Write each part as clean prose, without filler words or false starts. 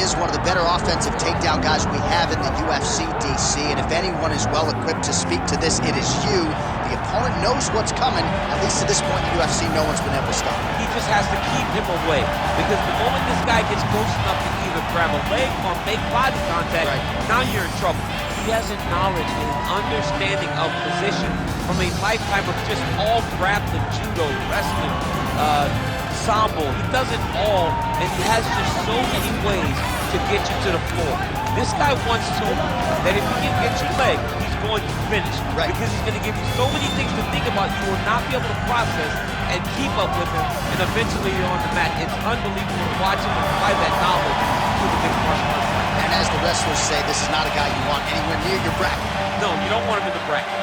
is one of the better offensive takedown guys we have in the UFC, DC, and if anyone is well equipped to speak to this, it is you. The opponent knows what's coming. At least to this point in the UFC, no one's been able to stop him. He just has to keep him away, because the moment this guy gets close enough to either grab a leg or make body contact, now you're in trouble. He has a knowledge and an understanding of position from a lifetime of just all grappling, judo, wrestling, sambo. He does it all, and he has just so many ways to get you to the floor. This guy once told me that if he can get your leg, he's going to finish. Because he's going to give you so many things to think about, you will not be able to process and keep up with him, and eventually you're on the mat. It's unbelievable to watch him apply that knowledge to the mixed martial arts. And as the wrestlers say, this is not a guy you want anywhere near your bracket. No, you don't want him in the bracket.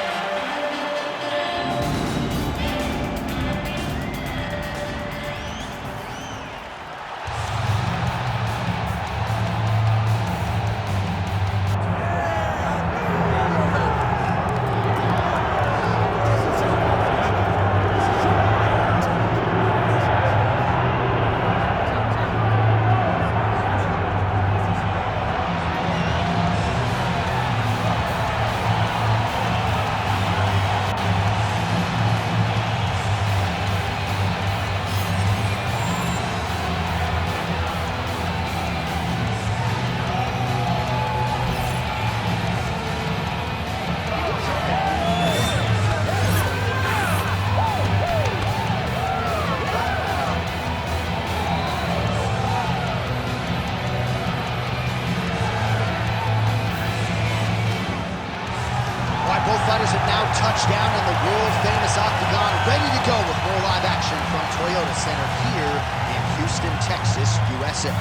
Both fighters have now touched down in the world-famous octagon, ready to go with more live action from Toyota Center here in Houston, Texas, USA.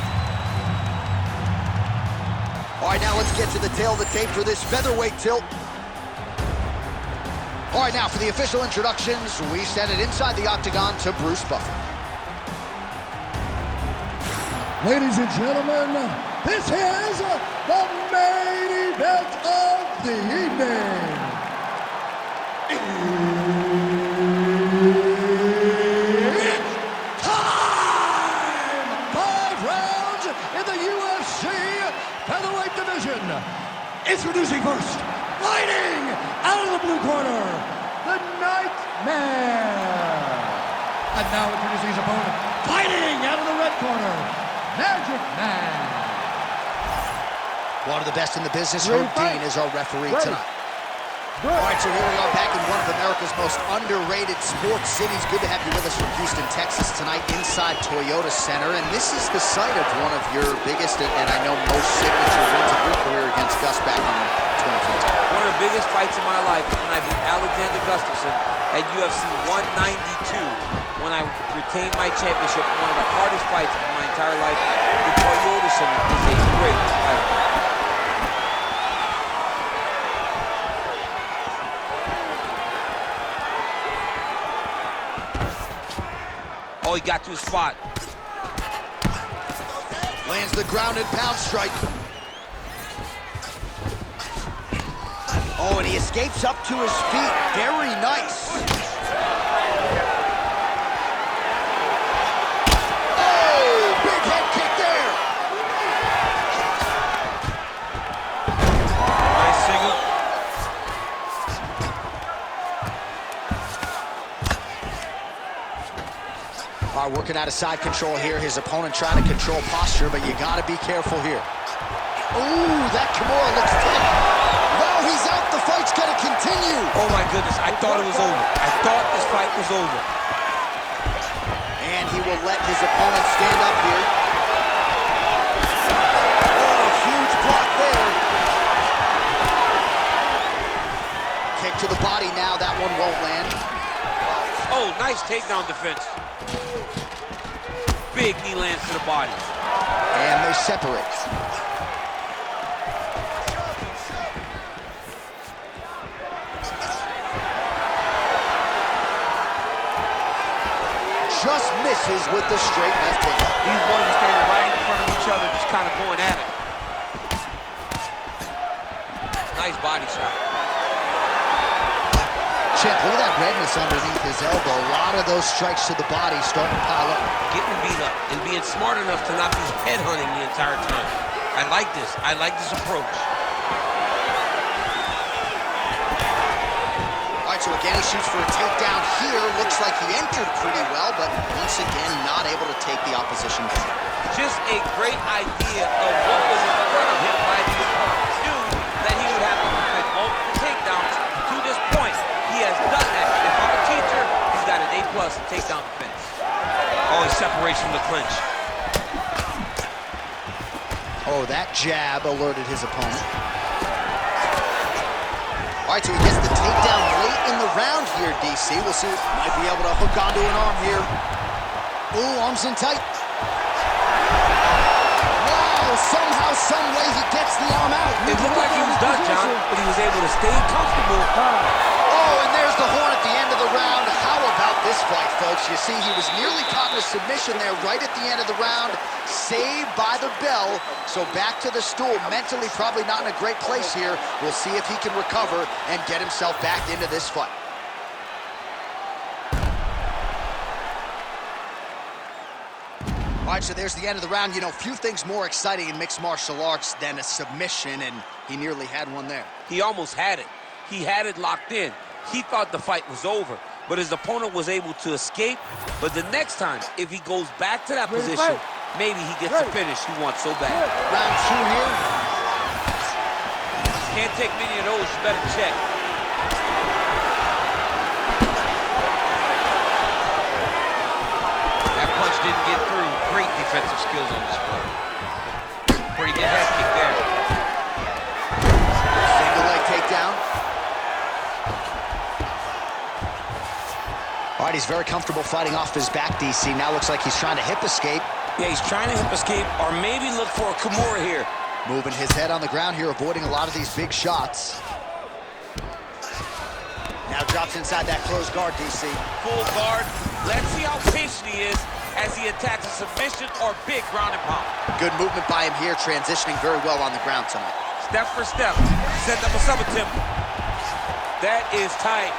All right, now let's get to the tail of the tape for this featherweight tilt. All right, now for the official introductions, we send it inside the octagon to Bruce Buffer. Ladies and gentlemen, this is the main event of the evening. It's time! 5 rounds in the UFC featherweight division. Introducing first, fighting out of the blue corner, the Nightmare. And now introducing his opponent, fighting out of the red corner, Magic Man. One of the best in the business, Herb Dean is our referee tonight. All right, so here we are back in one of America's most underrated sports cities. Good to have you with us from Houston, Texas tonight inside Toyota Center. And this is the site of one of your biggest and I know most signature wins of your career against Gus back in 2015. One of the biggest fights of my life was when I beat Alexander Gustafsson at UFC 192 when I retained my championship. One of the hardest fights of my entire life. The Toyota Center is a great fight. Oh, he got to his spot. Lands the ground and pound strike. Oh, and he escapes up to his feet. Very nice. Oh, big head kick there. Nice single. All right, working out of side control here. His opponent trying to control posture, but you got to be careful here. Ooh, that Kimura looks tough. No, he's out. The fight's going to continue. Oh, my goodness. I thought it was over. I thought this fight was over. And he will let his opponent stand up here. Oh, huge block there. Kick to the body now. That one won't land. Oh, nice takedown defense. Big knee lands to the body. And they separate. Just misses with the straight left hand. These boys are standing right in front of each other, just kind of going at it. Nice body shot. Champ, look at that redness underneath his elbow. A lot of those strikes to the body starting to pile up. Getting beat up and being smart enough to not be headhunting the entire time. I like this. I like this approach. All right, so again, he shoots for a takedown here. Looks like he entered pretty well, but once again, not able to take the opposition down. Just a great idea of what was in front of him by the opponent. Knew that he would have to defend multiple takedowns to this point. He has done that. If I'm a teacher, he's got an A+ takedown defense. Oh, he separates from the clinch. Oh, that jab alerted his opponent. All right, so he gets the takedown late in the round here, DC. We'll see. Might be able to hook onto an arm here. Ooh, arms in tight. Wow, somehow, some way he gets the arm out. It looked like he was done, John, but he was able to stay comfortable. Oh, and there's the horn at the end of the round. How about this fight, folks? You see, he was nearly caught in a submission there right at the end of the round. Saved by the bell. So back to the stool. Mentally probably not in a great place here. We'll see if he can recover and get himself back into this fight. All right, so there's the end of the round. You know, few things more exciting in mixed martial arts than a submission, and he nearly had one there. He almost had it. He had it locked in. He thought the fight was over, but his opponent was able to escape. But the next time, if he goes back to that position, maybe he gets the finish he wants so bad. Round 2 here. Can't take many of those. You better check. That punch didn't get through. Great defensive skills on this play. Pretty good head kick there. Single leg takedown. All right, he's very comfortable fighting off his back, DC. Now looks like he's trying to hip escape. Yeah, he's trying to hip escape or maybe look for a Kimura here. Moving his head on the ground here, avoiding a lot of these big shots. Now drops inside that closed guard, DC. Full guard. Let's see how patient he is as he attacks a submission or big ground and pound. Good movement by him here, transitioning very well on the ground tonight. Step for step. Set up a sub attempt. That is tight.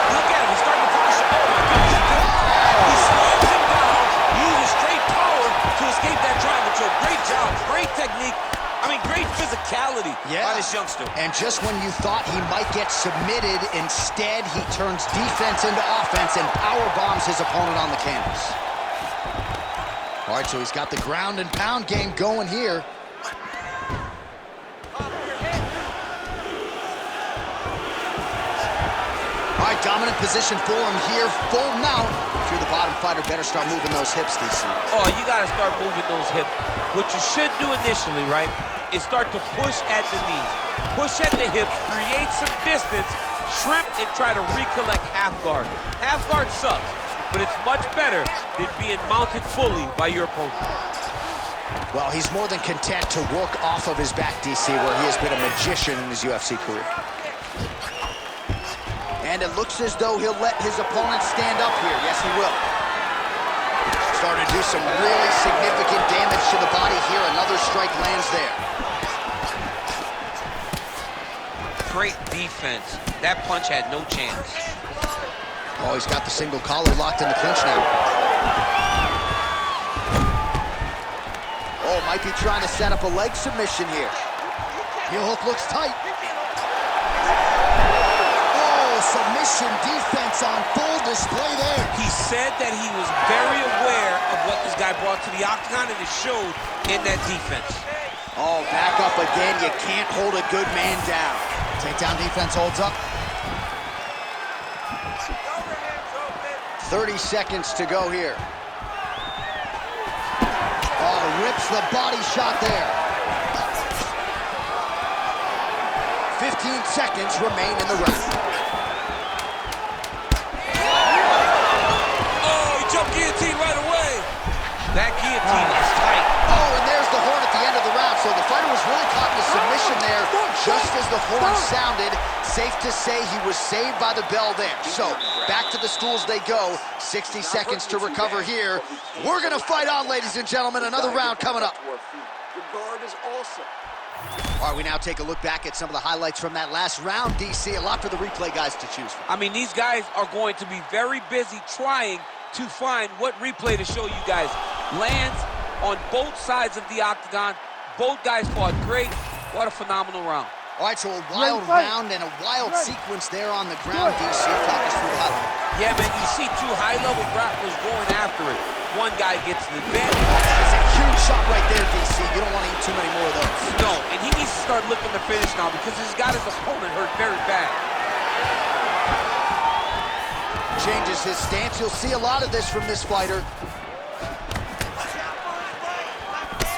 Look at him. He's starting to finish. Oh, my goodness. He slams him down. Uses straight power to escape that triangle choke. Great job. Great technique. I mean, great physicality by this youngster. And just when you thought he might get submitted, instead he turns defense into offense and power bombs his opponent on the canvas. All right, so he's got the ground and pound game going here. All right, dominant position for him here, full mount. If you're the bottom fighter, better start moving those hips, DC. Oh, you got to start moving those hips. What you should do initially, right, is start to push at the knees. Push at the hips, create some distance, shrimp, and try to recollect half guard. Half guard sucks, but it's much better than being mounted fully by your opponent. Well, he's more than content to work off of his back, DC, where he has been a magician in his UFC career. And it looks as though he'll let his opponent stand up here. Yes, he will. Starting to do some really significant damage to the body here. Another strike lands there. Great defense. That punch had no chance. Oh, he's got the single collar locked in the clinch now. Oh, might be trying to set up a leg submission here. Heel hook looks tight. Submission defense on full display there. He said that he was very aware of what this guy brought to the octagon, and it showed in that defense. Oh, back up again. You can't hold a good man down. Takedown defense holds up. 30 seconds to go here. Oh, rips the body shot there. 15 seconds remain in the round. Guillotine right away. That guillotine is tight. Oh, and there's the horn at the end of the round. So the fighter was really caught in a submission there just as the horn sounded. Safe to say he was saved by the bell there. So back to the stools they go. 60 seconds to recover here. We're going to fight on, ladies and gentlemen. Another round coming up. The guard is awesome. All right, we now take a look back at some of the highlights from that last round, DC. A lot for the replay guys to choose from. I mean, these guys are going to be very busy trying to find what replay to show you guys. Lands on both sides of the octagon. Both guys fought great. What a phenomenal round. All right, so a wild round and a wild sequence there on the ground, DC. Talk us through the highlight. Yeah, man, you see two high-level grapplers going after it. One guy gets the advantage. It's a huge shot right there, DC. You don't want to eat too many more of those. No, and he needs to start looking to finish now because he's got his opponent hurt very bad. Changes his stance. You'll see a lot of this from this fighter.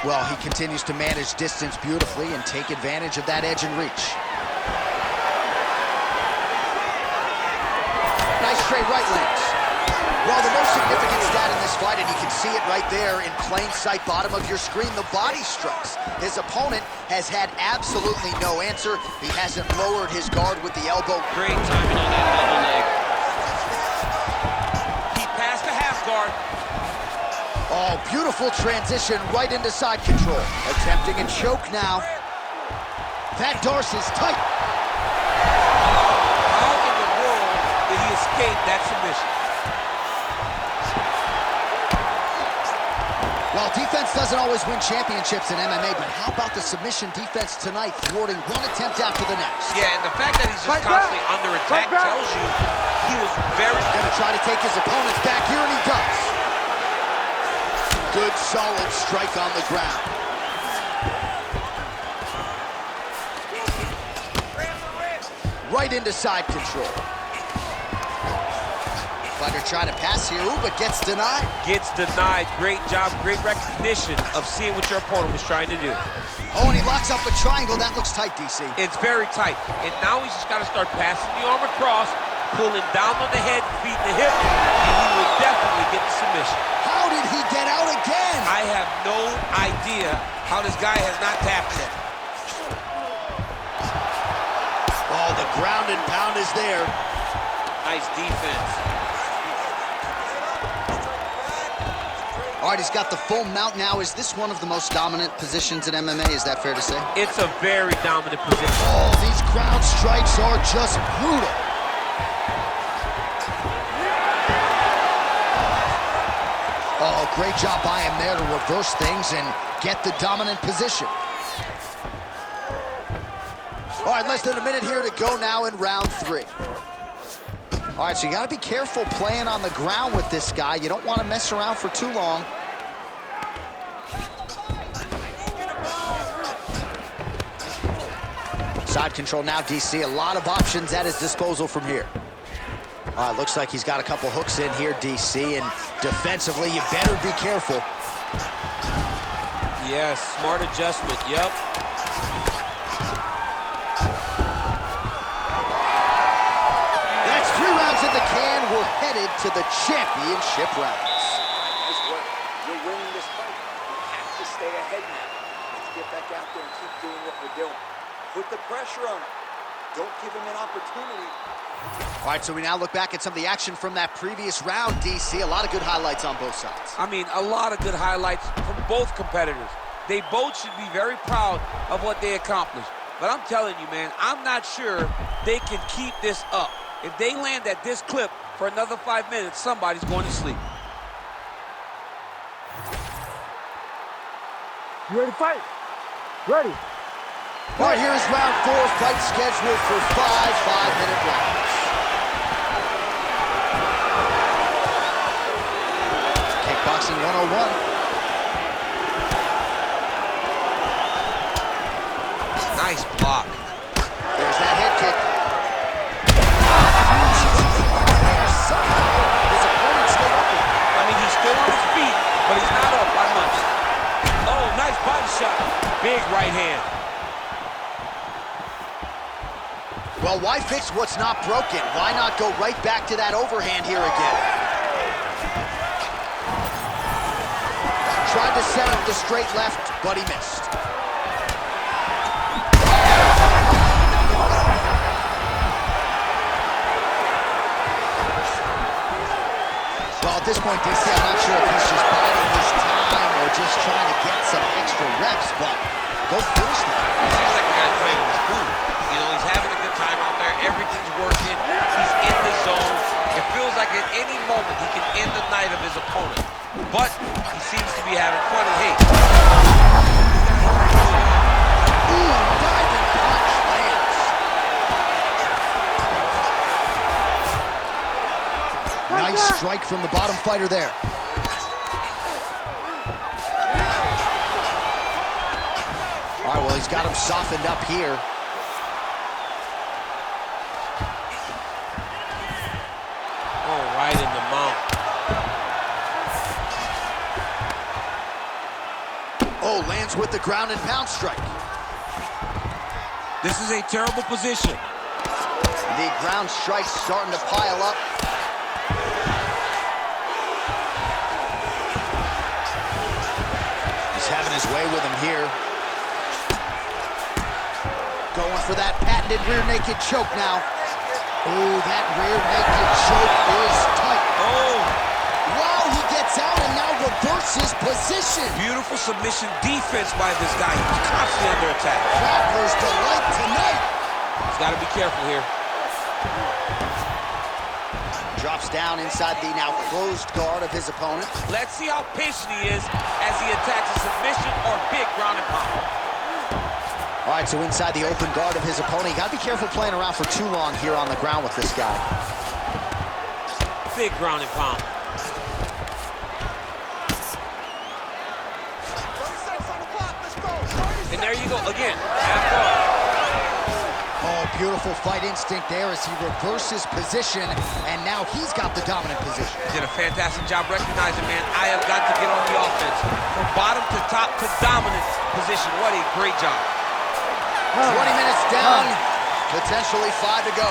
Well, he continues to manage distance beautifully and take advantage of that edge and reach. Nice straight right lands. Well, the most significant stat in this fight, and you can see it right there in plain sight, bottom of your screen, the body strikes. His opponent has had absolutely no answer. He hasn't lowered his guard with the elbow. Great timing on that elbow leg. He passed the half guard. Oh, beautiful transition right into side control. Attempting a choke now. That Darcy's tight. How in the world did he escape that submission? Well, defense doesn't always win championships in MMA, but how about the submission defense tonight, thwarting one attempt after the next? Yeah, and the fact that he's just constantly under attack tells you he was very... Gonna try to take his opponents back here, and he does. Good, solid strike on the ground. Right into side control. Fighter trying to pass here, ooh, but gets denied. Gets denied. Great job, great recognition of seeing what your opponent was trying to do. Oh, and he locks up a triangle. That looks tight, DC. It's very tight. And now he's just got to start passing the arm across, pulling down on the head, feeding the hip, and he will definitely get the submission. How did he get out again? I have no idea how this guy has not tapped yet. Oh, the ground and pound is there. Nice defense. All right, he's got the full mount now. Is this one of the most dominant positions in MMA? Is that fair to say? It's a very dominant position. Oh, these ground strikes are just brutal. Oh, great job by him there to reverse things and get the dominant position. All right, less than a minute here to go now in round 3. All right, so you got to be careful playing on the ground with this guy. You don't want to mess around for too long. Side control now, DC. A lot of options at his disposal from here. All right, looks like he's got a couple hooks in here, DC, and defensively, you better be careful. Yes, smart adjustment, yep. That's 3 rounds in the can. We're headed to the championship rounds. As well. You're winning this fight. You have to stay ahead now. Let's get back out there and keep doing what we're doing. Put the pressure on him. Don't give him an opportunity. All right, so we now look back at some of the action from that previous round, DC. A lot of good highlights on both sides. I mean, a lot of good highlights from both competitors. They both should be very proud of what they accomplished. But I'm telling you, man, I'm not sure they can keep this up. If they land at this clip for another 5 minutes, somebody's going to sleep. You ready to fight? Ready. All right, here's round 4, fight scheduled for 5 5-minute rounds. Kickboxing 101. Nice block. There's that head kick. His opponent stayed up. I mean, he's still on his feet, but he's not up by much. Oh, nice body shot. Big right hand. Well, why fix what's not broken? Why not go right back to that overhand here again? Tried to set up the straight left, but he missed. Well, at this point, DC, I'm not sure if he's just biding his time or just trying to get some extra reps, but go finish them. He seems like a guy playing with his food. You know, he's having a good time out there. Everything's working. He's in the zone. It feels like at any moment he can end the night of his opponent. But he seems to be having fun. And hey, strike from the bottom fighter there. All right, well, he's got him softened up here. Oh, right in the mount. Oh, lands with the ground and pound strike. This is a terrible position. The ground strike's starting to pile up. He's having his way with him here. Going for that patented rear naked choke now. Oh, that rear naked choke is tight. Oh! Wow, he gets out and now reverses position. Beautiful submission defense by this guy. He's constantly under attack. Travelers delight tonight. He's got to be careful here. Drops down inside the now closed guard of his opponent. Let's see how patient he is as he attacks a submission or big ground and pound. All right, so inside the open guard of his opponent. You got to be careful playing around for too long here on the ground with this guy. Big ground and pound. And there you go again. Half guard. Oh, beautiful fight instinct there as he reverses position, and now he's got the dominant position. Did a fantastic job recognizing, man, I have got to get on the offense. From bottom to top to dominant position. What a great job. 20 minutes down, potentially 5 to go.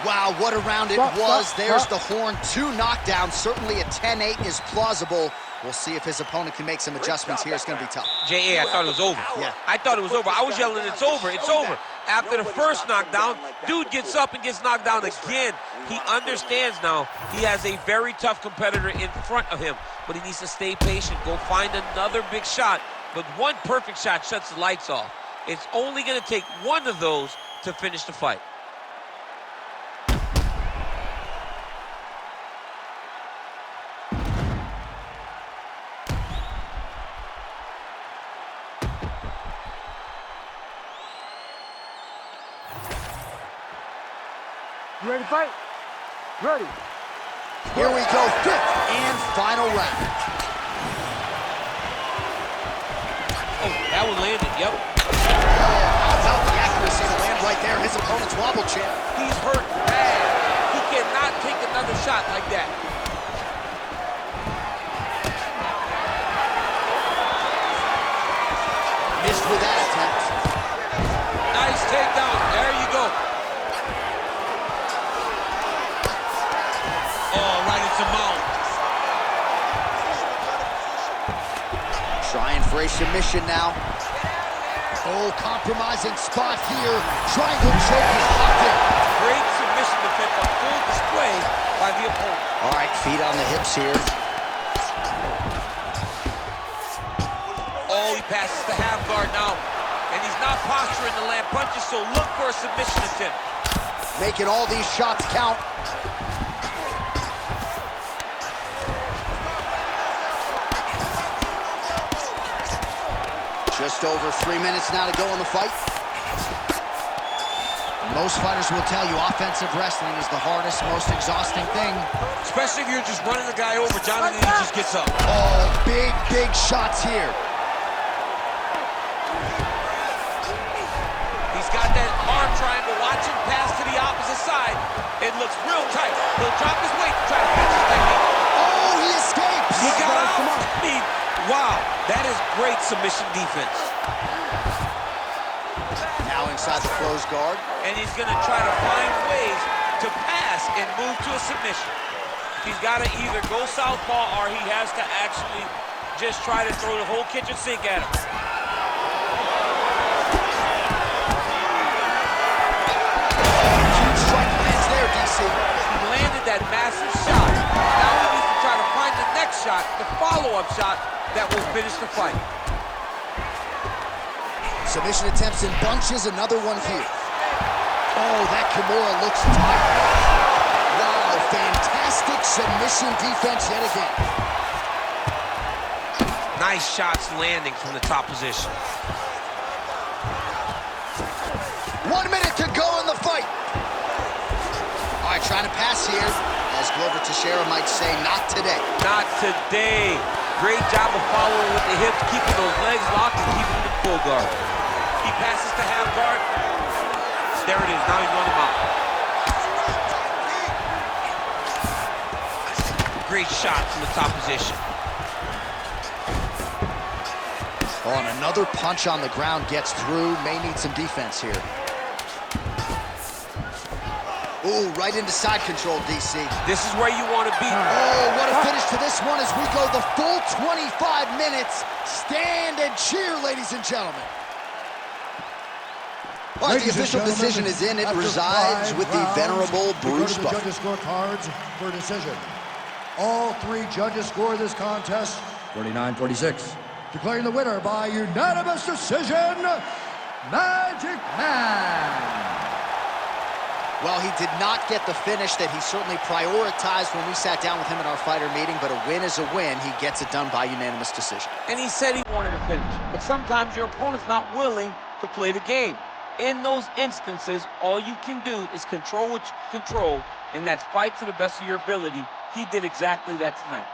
Wow, what a round it was. There's the horn. 2 knockdowns. Certainly a 10-8 is plausible. We'll see if his opponent can make some adjustments here. It's going to be tough. J.A., I thought it was over. Yeah. I thought it was over. I was yelling, it's over, it's over. After the first knockdown, dude gets up and gets knocked down again. He understands now he has a very tough competitor in front of him, but he needs to stay patient, go find another big shot. But one perfect shot shuts the lights off. It's only going to take one of those to finish the fight. You ready to fight? Ready. Here we go, 5th and final round. Oh, that one landed, yep. How about the accuracy to land right there? His opponent's wobble champ. He's hurt bad. He cannot take another shot like that. Missed with that attempt. Nice takedown. There you go. Oh, right into mount. Trying for a submission now. Oh, compromising spot here. Triangle choke is locked in. Great submission defense on full display by the opponent. All right, feet on the hips here. Oh, he passes the half guard now. And he's not posturing to land punches, so look for a submission attempt. Making all these shots count. Just over 3 minutes now to go in the fight. Most fighters will tell you offensive wrestling is the hardest, most exhausting thing. Especially if you're just running the guy over, Jonathan, he just gets up. Oh, big, big shots here. He's got that arm triangle. Watch him pass to the opposite side. It looks real tight. He'll drop his weight to try to finish his technique. Oh, he escapes. He got out. I mean, wow, that is great submission defense. Now inside the closed guard. And he's going to try to find ways to pass and move to a submission. He's got to either go southpaw or he has to actually just try to throw the whole kitchen sink at him. Huge strike lands there, DC. He landed that massive shot. Now he needs to try to find the next shot, the follow-up shot that will finish the fight. Submission attempts in bunches, another one here. Oh, that Kimura looks tired. Wow, fantastic submission defense yet again. Nice shots landing from the top position. 1 minute to go in the fight. All right, trying to pass here. As Glover Teixeira might say, not today. Not today. Great job of following with the hips, keeping those legs locked and keeping the full guard. He passes to half guard. There it is. Now he's on him out. Great shot from the top position. Oh, and another punch on the ground gets through. May need some defense here. Ooh, right into side control, DC. This is where you want to be. Oh, what a finish to this one as we go the full 25 minutes. Stand and cheer, ladies and gentlemen. All right, the official decision is in. It resides with the venerable Bruce Buffer. Judges scorecards for decision. All three judges score this contest 49-46. Declaring the winner by unanimous decision, Magic Man. Well, he did not get the finish that he certainly prioritized when we sat down with him in our fighter meeting, but a win is a win. He gets it done by unanimous decision. And he said he wanted to finish. But sometimes your opponent's not willing to play the game. In those instances, all you can do is control what you control, and that's fight to the best of your ability. He did exactly that tonight.